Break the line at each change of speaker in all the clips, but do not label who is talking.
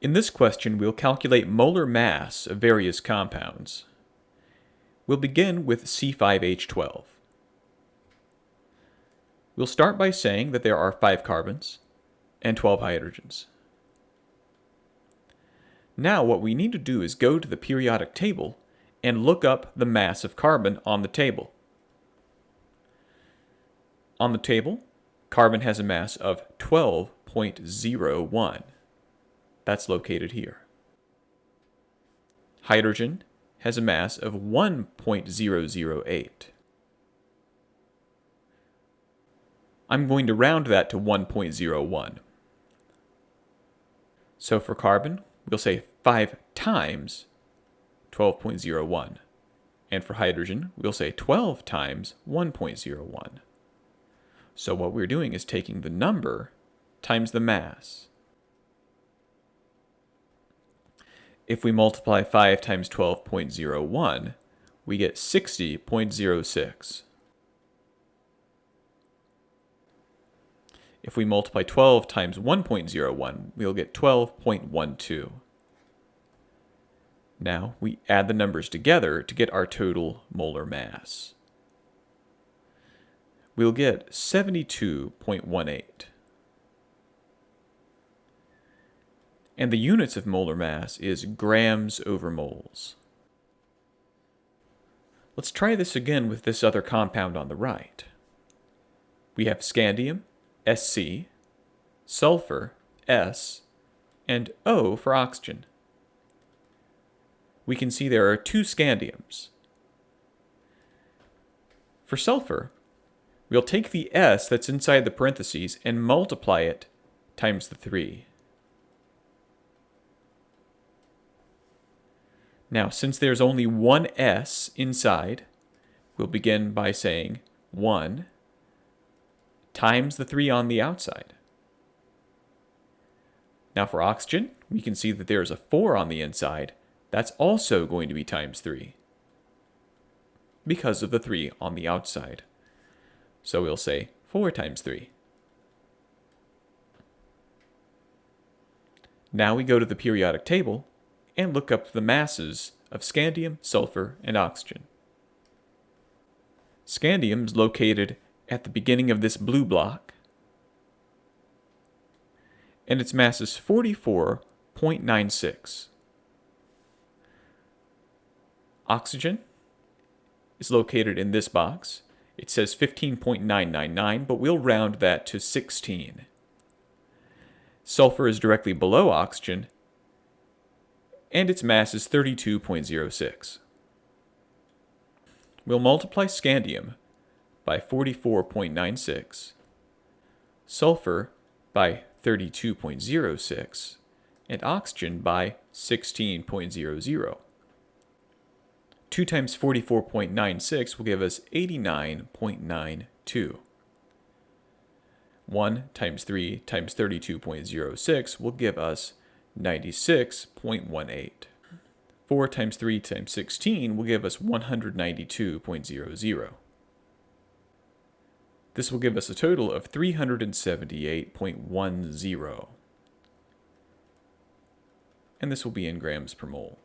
In this question, we'll calculate molar mass of various compounds. We'll begin with C5H12. We'll start by saying that there are 5 carbons and 12 hydrogens. Now what we need to do is go to the periodic table and look up the mass of carbon on the table. On the table, carbon has a mass of 12.01. That's located here. Hydrogen has a mass of 1.008. I'm going to round that to 1.01. So for carbon, we'll say 5 times 12.01. And for hydrogen, we'll say 12 times 1.01. So what we're doing is taking the number times the mass. If we multiply 5 times 12.01, we get 60.06. If we multiply 12 times 1.01, we'll get 12.12. Now we add the numbers together to get our total molar mass. We'll get 72.18. And the units of molar mass is grams over moles. Let's try this again with this other compound on the right. We have scandium, Sc, sulfur, S, and O for oxygen. We can see there are 2 scandiums. For sulfur, we'll take the S that's inside the parentheses and multiply it times the 3. Now, since there's only one S inside, we'll begin by saying 1 times the 3 on the outside. Now for oxygen, we can see that there's a 4 on the inside. That's also going to be times 3 because of the 3 on the outside. So we'll say 4 times 3. Now we go to the periodic table and look up the masses of scandium, sulfur, and oxygen. Scandium is located at the beginning of this blue block, and its mass is 44.96. Oxygen is located in this box. It says 15.999, but we'll round that to 16. Sulfur is directly below oxygen, and its mass is 32.06. We'll multiply scandium by 44.96, sulfur by 32.06, and oxygen by 16.00. 2 times 44.96 will give us 89.92. 1 times 3 times 32.06 will give us 96.18. 4 times 3 times 16 will give us 192.00. This will give us a total of 378.10. And this will be in grams per mole.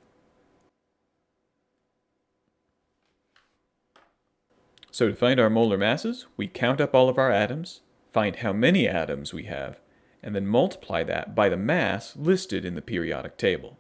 So to find our molar masses, we count up all of our atoms, find how many atoms we have, and then multiply that by the mass listed in the periodic table.